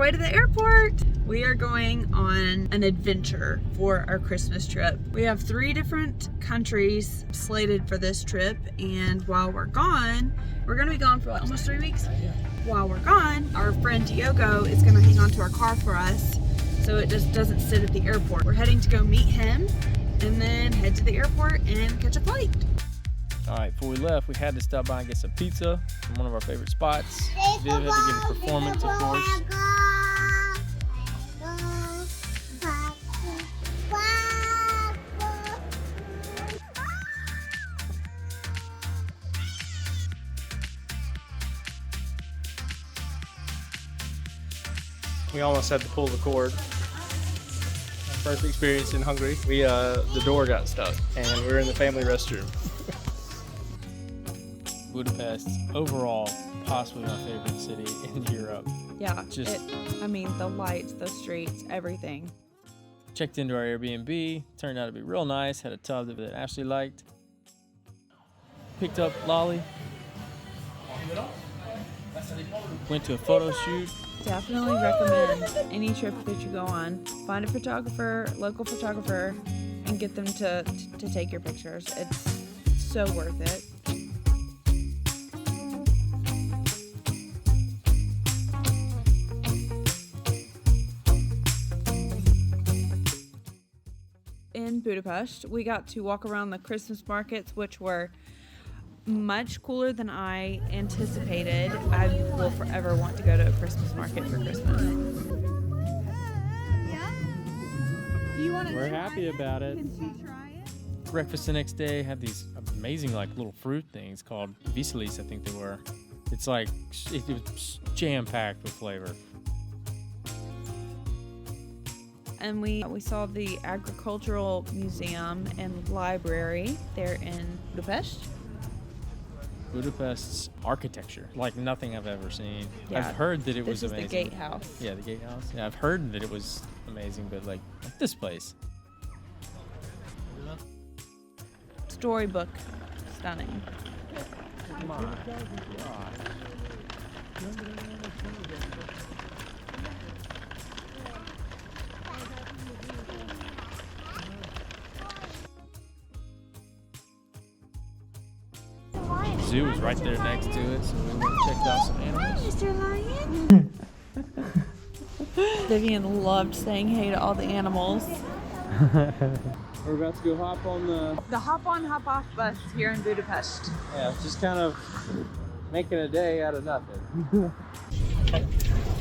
way to the airport. We are going on an adventure for our Christmas trip. We have 3 different countries slated for this trip, and while we're gone, we're gonna be gone for almost 3 weeks. While we're gone, our friend Diogo is gonna hang on to our car for us so it just doesn't sit at the airport. We're heading to go meet him and then head to the airport and catch a flight. All right, before we left, we had to stop by and get some pizza from one of our favorite spots. Viv had to give a performance, of course. We almost had to pull the cord. Our first experience in Hungary, the door got stuck and we were in the family restroom. Budapest, overall, possibly my favorite city in Europe. Yeah, the lights, the streets, everything. Checked into our Airbnb, turned out to be real nice, had a tub that Ashley liked. Picked up Lolli. Went to a photo shoot. Definitely recommend any trip that you go on. Find a photographer, local photographer, and get them to take your pictures. It's so worth it. In Budapest, we got to walk around the Christmas markets, which were much cooler than I anticipated. I will forever want to go to a Christmas market for Christmas. We're happy about it. Breakfast the next day had these amazing little fruit things called visilis, I think they were. It's like it was jam-packed with flavor. And we saw the agricultural museum and library there in Budapest. Budapest's architecture, like nothing I've ever seen. Yeah, I've heard that it was amazing. This is the gatehouse. Yeah, the gatehouse. Yeah, I've heard that it was amazing, but like this place. Storybook, stunning. My God. Zoo was right there next to it, so we went and checked out some animals. Mr. Lion. Vivian loved saying hey to all the animals. We're about to go hop on The hop-on, hop-off bus here in Budapest. just kind of making a day out of nothing.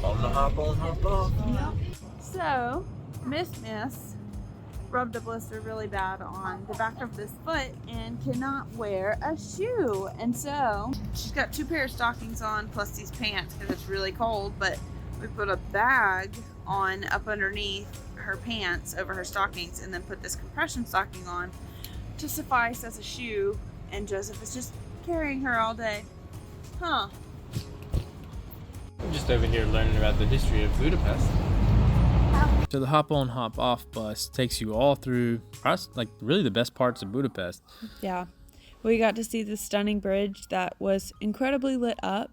On the hop on, hop off. So, Miss rubbed a blister really bad on the back of this foot and cannot wear a shoe. And so she's got 2 pair of stockings on plus these pants because it's really cold, but we put a bag on up underneath her pants over her stockings and then put this compression stocking on to suffice as a shoe. And Joseph is just carrying her all day. Huh. I'm just over here learning about the history of Budapest. So the hop-on, hop-off bus takes you all through, really the best parts of Budapest. Yeah. We got to see the stunning bridge that was incredibly lit up.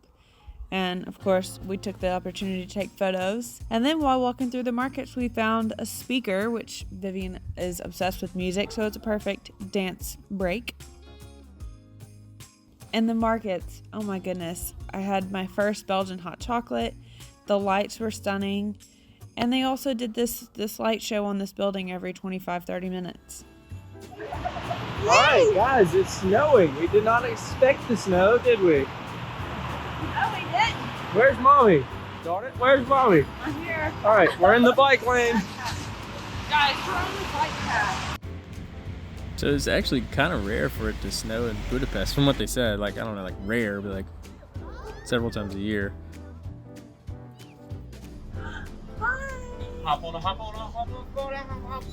And of course, we took the opportunity to take photos. And then while walking through the markets, we found a speaker, which Vivian is obsessed with music, so it's a perfect dance break. And the markets, oh my goodness. I had my first Belgian hot chocolate. The lights were stunning. And they also did this light show on this building every 25-30 minutes. Alright guys, it's snowing. We did not expect the snow, did we? No, we didn't. Where's mommy? Darn it, where's mommy? I'm here. Alright, we're in the bike lane. Guys, we're on the bike path. So it's actually kind of rare for it to snow in Budapest, from what they said. I don't know, rare, but several times a year.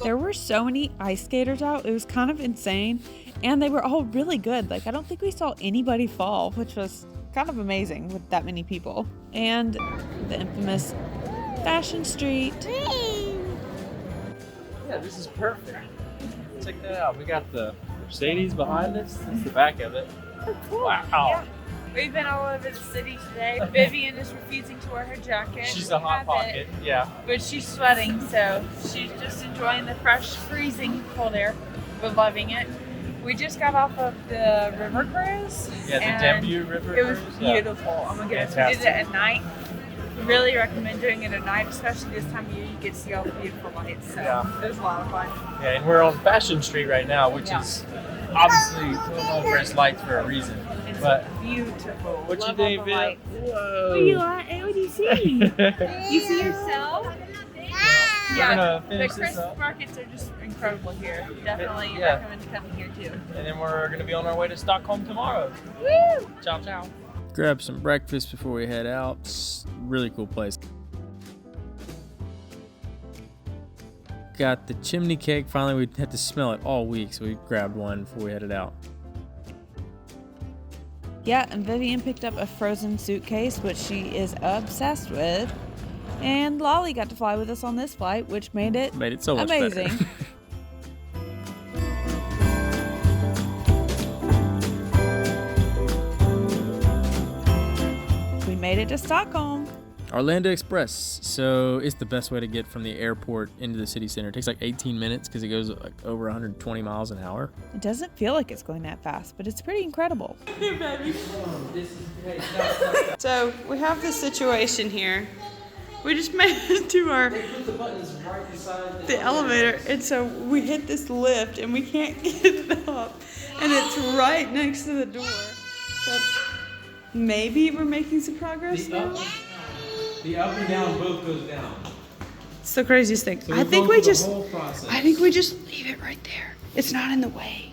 There were so many ice skaters out. It was kind of insane. And they were all really good. I don't think we saw anybody fall, which was kind of amazing with that many people. And the infamous Fashion Street. Yeah, this is perfect. Check that out. We got the Mercedes behind us. That's the back of it. Wow. We've been all over the city today. Vivian is refusing to wear her jacket. She's a hot pocket, yeah. But she's sweating, so she's just enjoying the fresh, freezing cold air, but loving it. We just got off of the river cruise. Yeah, the Danube river It was cruise. beautiful. Oh my goodness, we did it at night. Really recommend doing it at night, especially this time of year. You get to see all the beautiful lights. So it was a lot of fun. Yeah, and we're on Fashion Street right now, which is obviously known for its lights for a reason. It's But beautiful. what you Love think, all the Viv? lights. Whoa. What do you like? What do you see? You see yourself? We're gonna finish the this Christmas up. markets are just incredible here. Definitely Yeah. recommend coming here too. And then we're gonna be on our way to Stockholm tomorrow. Woo! Ciao, ciao. Grab some breakfast before we head out. It's a really cool place. Got the chimney cake. Finally, we had to smell it all week, so we grabbed one before we headed out. Yeah, and Vivian picked up a frozen suitcase, which she is obsessed with. And Lolli got to fly with us on this flight, which made it So much amazing. better. We made it to Stockholm. Orlando Express. So it's the best way to get from the airport into the city center. It takes like 18 minutes because it goes like over 120 miles an hour. It doesn't feel like it's going that fast, but it's pretty incredible. Here, baby. So we have this situation here. We just made it to the elevator, and so we hit this lift, and we can't get it up, and it's right next to the door. But maybe we're making some progress now. The up and down both goes down. It's the craziest thing. So I think we just process. leave it right there. It's not in the way.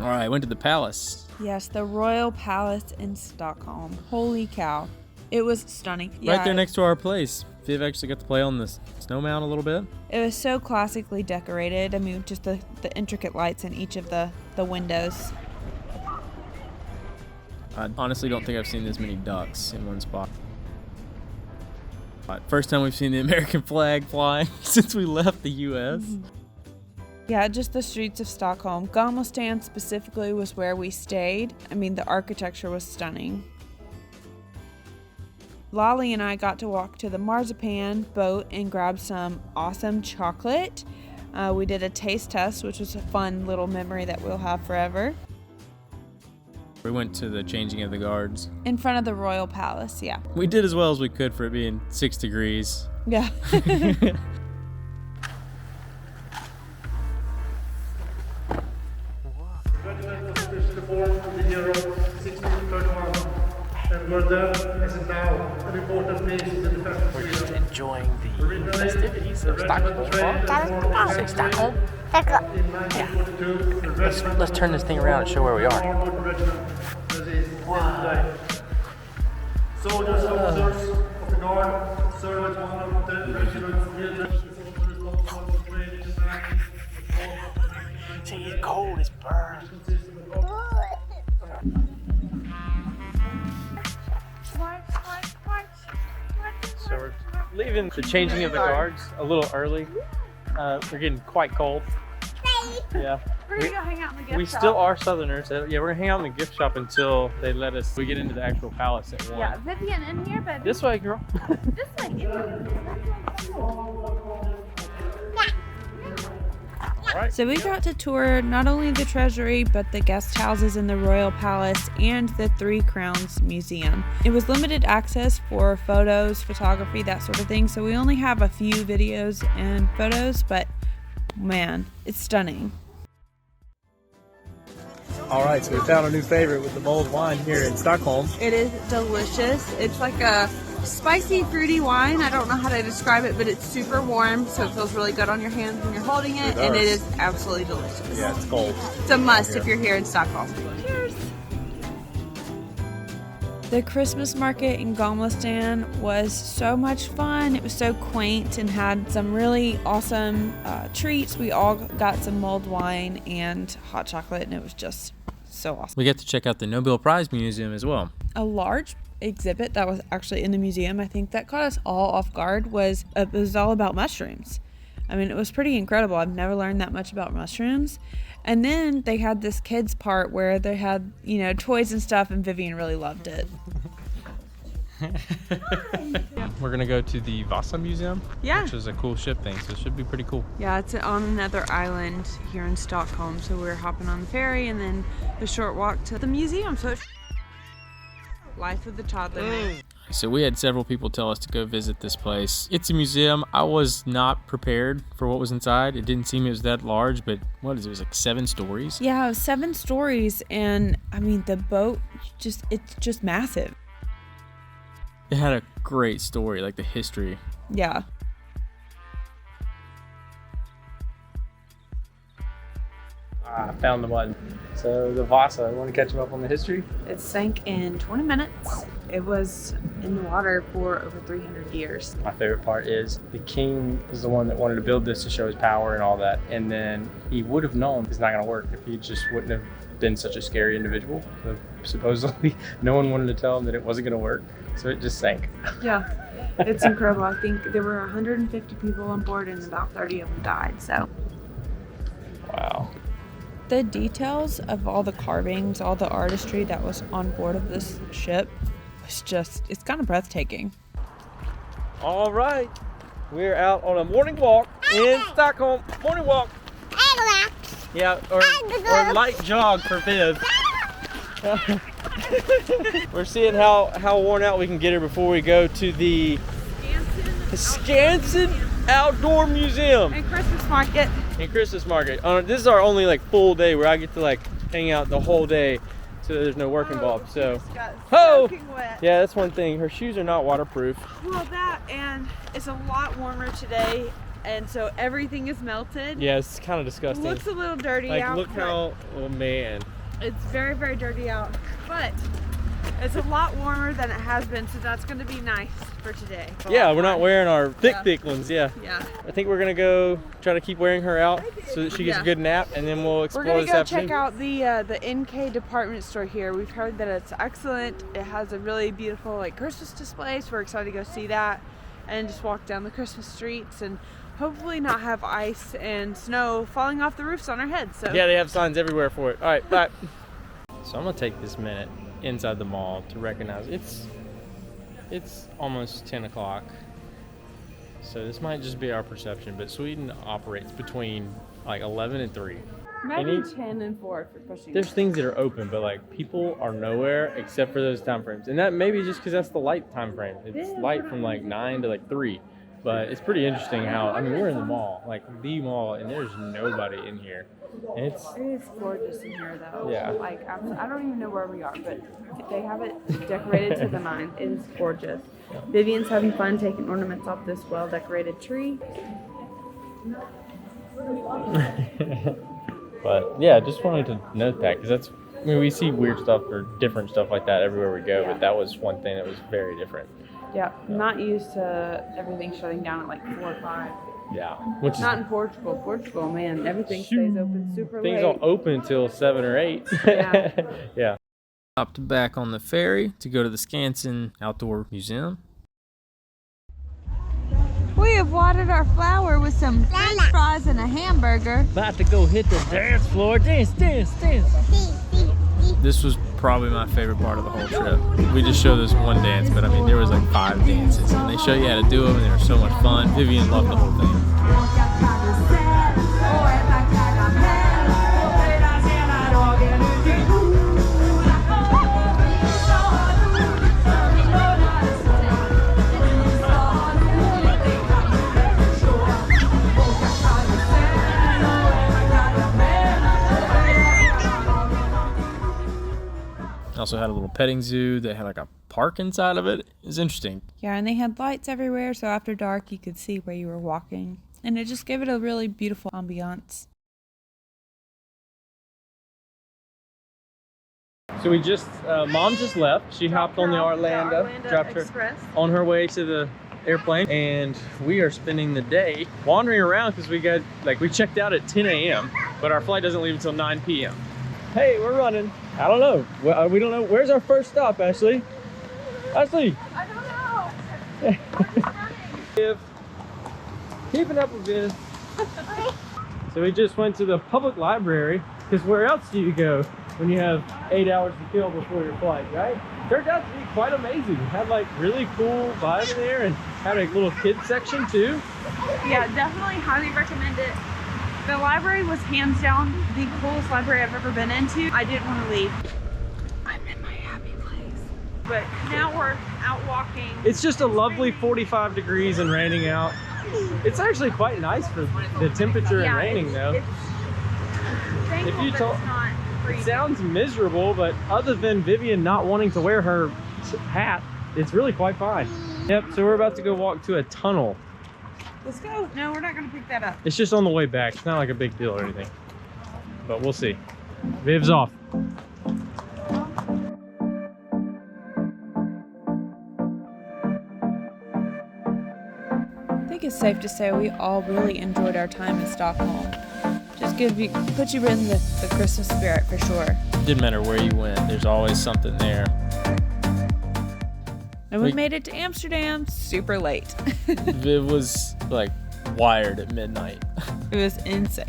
All right, went to the palace. Yes, the Royal Palace in Stockholm. Holy cow. It was stunning. Right there next to our place. Viv actually got to play on the snowmound a little bit. It was so classically decorated. I mean, just the intricate lights in each of the windows. I honestly don't think I've seen this many ducks in one spot. First time we've seen the American flag flying since we left the U.S. Yeah, just the streets of Stockholm. Gamla specifically was where we stayed. I mean, the architecture was stunning. Lolli and I got to walk to the Marzipan boat and grab some awesome chocolate. We did a taste test, which was a fun little memory that we'll have forever. We went to the changing of the guards. In front of the Royal Palace, yeah. We did as well as we could for it being 6 degrees. Yeah. We're just enjoying the festivities of Stockholm. Say Stockholm? Yeah. Let's turn this thing around and show where we are. Wow. Soldiers, officers of the guard, servants of the regiments, see, it's cold, it's burned. So we're leaving the changing of the guards a little early. We're getting quite cold. Yeah. We're gonna go hang out in the gift We shop. still are Southerners. Yeah, we're gonna hang out in the gift shop until they let us. We get into the actual palace at 1. Yeah, Vivian, in here, baby. This way, girl. This way. Right. So we got to tour not only the treasury, but the guest houses in the Royal Palace and the Three Crowns Museum. It was limited access for photos, photography, that sort of thing. So we only have a few videos and photos, but man, it's stunning. All right, so we found a new favorite with the mulled wine here in Stockholm. It is delicious. It's like a spicy, fruity wine. I don't know how to describe it, but it's super warm, so it feels really good on your hands when you're holding it, and it is absolutely delicious. Yeah, it's cold. It's a must if you're here in Stockholm. Cheers! The Christmas market in Gamla was so much fun. It was so quaint and had some really awesome treats. We all got some mulled wine and hot chocolate, and it was just so awesome. We got to check out the Nobel Prize Museum as well. A large exhibit that was actually in the museum, I think that caught us all off guard, was it was all about mushrooms. I mean, it was pretty incredible. I've never learned that much about mushrooms. And then they had this kids part where they had, you know, toys and stuff, and Vivian really loved it. We're gonna go to the Vasa Museum, Yeah. which is a cool ship thing, so it should be pretty cool. Yeah, it's on another island here in Stockholm. So we're hopping on the ferry and then a short walk to the museum. So it's life of the toddler. So we had several people tell us to go visit this place. It's a museum. I was not prepared for what was inside. It didn't seem it was that large, but what is it? It was like 7 stories. Yeah, it was 7 stories, and I mean the boat it's just massive. It had a great story, like the history. Yeah. I found the button. So the Vasa, you want to catch them up on the history? It sank in 20 minutes. It was in the water for over 300 years. My favorite part is the king was the one that wanted to build this to show his power and all that. And then he would have known it's not going to work if he just wouldn't have been such a scary individual. So supposedly no one wanted to tell him that it wasn't going to work. So it just sank. Yeah, it's incredible. I think there were 150 people on board and about 30 of them died. So Wow. the details of all the carvings, all the artistry that was on board of this ship was it's kind of breathtaking. All right. We're out on a morning walk in Stockholm. Morning walk. Yeah, or light jog for Viv. We're seeing how worn out we can get her before we go to the Scansen Outdoor Museum And Christmas market. and Christmas market. This is our only like full day where I get to like hang out the whole day, so there's no work involved. So, Soaking wet. yeah, that's one thing. Her shoes are not waterproof. Well, that and it's a lot warmer today, and so everything is melted. Yeah, it's kind of disgusting. Looks a little dirty Like, out. look but how, oh man. it's very, very dirty out, but it's a lot warmer than it has been, so that's going to be nice for today. It's a Yeah, lot we're not warmer. wearing our thick Yeah. ones. Yeah. Yeah. I think we're gonna go try to keep wearing her out so that she gets Yeah. a good nap, and then we'll We're explore gonna this go afternoon. check out the NK department store here. We've heard that it's excellent. It has a really beautiful like Christmas display, so we're excited to go see that and just walk down the Christmas streets and hopefully not have ice and snow falling off the roofs on our heads. So Yeah, they have signs everywhere for it. All right, bye. So I'm gonna take this minute inside the mall to recognize it's almost 10 o'clock. So this might just be our perception, but Sweden operates between like 11 and 3. maybe Any- 10 and 4 for pushing. There's things that are open, but like people are nowhere except for those time frames. And that maybe just because that's the light time frame. It's light from like 9 to like 3. But it's pretty interesting how, I mean, we're in the mall, like the mall, and there's nobody in here. And it's, It is gorgeous in here, though. Yeah. Like, I don't even know where we are, but they have it decorated to the nines. It is gorgeous. Vivian's having fun taking ornaments off this well-decorated tree. but yeah, just wanted to note that because that's, I mean, we see weird stuff or different stuff like that everywhere we go, but that was one thing that was very different. Yeah, not used to everything shutting down at like 4 or 5. Yeah, which is Not in Portugal. Portugal, man, everything stays open super things late. don't open until 7 or 8. Yeah. Yeah. Hopped back on the ferry to go to the Scansen Outdoor Museum. We have watered our flower with some french fries and a hamburger. About to go hit the dance floor. Dance, dance, dance. This was probably my favorite part of the whole trip. We just showed this one dance, but I mean, there was like 5 dances, and they show you how to do them, and they were so much fun. Vivian loved the whole thing. Also had a little petting zoo that had like a park inside of it. It was interesting. Yeah, and they had lights everywhere, so after dark you could see where you were walking. And it just gave it a really beautiful ambiance. So we just, Mom just left. She hopped on the Orlando, dropped her Express. on her way to the airplane, and we are spending the day wandering around because we checked out at 10 a.m. but our flight doesn't leave until 9 p.m. Hey, we're running. I don't know. We don't know. Where's our first stop, Ashley? Ashley. I don't know. Viv. Keeping up with Viv. So we just went to the public library, because where else do you go when you have 8 hours to kill before your flight, right? Turned out to be quite amazing. Had like really cool vibe in there and had a little kids section too. Yeah, definitely highly recommend it. The library was hands down the coolest library I've ever been into. I didn't want to leave. I'm in my happy place. But now we're out walking. It's just a lovely 45 degrees and raining out. It's actually quite nice for the temperature and raining though. It's thankful If you that told- it's not It freezing. sounds miserable, but other than Vivian not wanting to wear her hat, it's really quite fine. Yep, so we're about to go walk to a tunnel. Let's go. No, we're not going to pick that up. It's just on the way back. It's not like a big deal or anything. But we'll see. Viv's off. I think it's safe to say we all really enjoyed our time in Stockholm. Just put you in the Christmas spirit for sure. Didn't matter where you went, there's always something there. And we made it to Amsterdam super late. Viv was like wired at midnight. It was insane.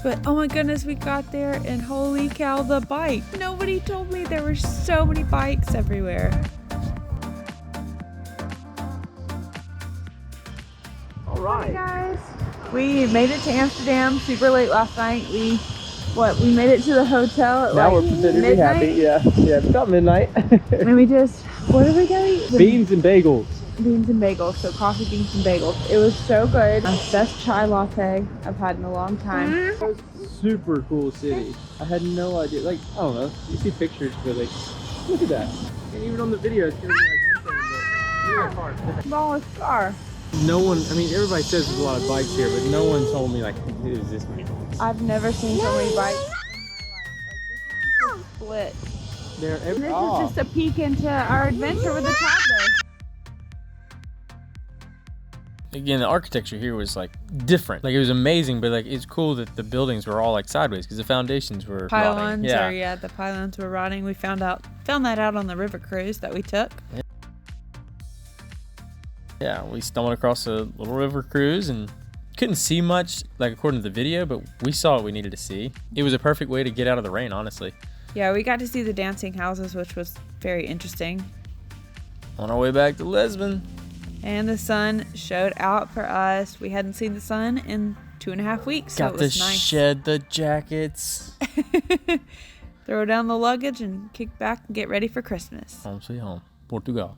But oh my goodness, we got there and holy cow, the bike. Nobody told me there were so many bikes everywhere. All right. Hey guys, we made it to Amsterdam super late last night. We made it to the hotel at Now like we're pretending to be midnight. happy. Yeah, it's about midnight. And we just, what did we go eat? Beans and bagels. Beans and bagels, so coffee, beans, and bagels. It was so good. Best chai latte I've had in a long time. Super cool city. I had no idea. Like, I don't know. You see pictures, but like, look at that. And even on the video, it's gonna be like one thing, but you're hard. Smallest car. No one, I mean, everybody says there's a lot of bikes here, but no one told me, like, it was this many. I've never seen so many bikes in my life. Like, this is split. They're And this is just a peek into our adventure with the toddler. Again, the architecture here was like different. Like it was amazing, but like it's cool that the buildings were all like sideways because the foundations were Pylons, rotting. the pylons were rotting. We found that out on the river cruise that we took. Yeah, we stumbled across a little river cruise and couldn't see much, like according to the video, but we saw what we needed to see. It was a perfect way to get out of the rain, honestly. Yeah, we got to see the dancing houses, which was very interesting. On our way back to Lisbon. And the sun showed out for us. We hadn't seen the sun in 2.5 weeks, so Got it was to nice. shed the jackets. Throw down the luggage and kick back and get ready for Christmas. Home sweet home. Portugal.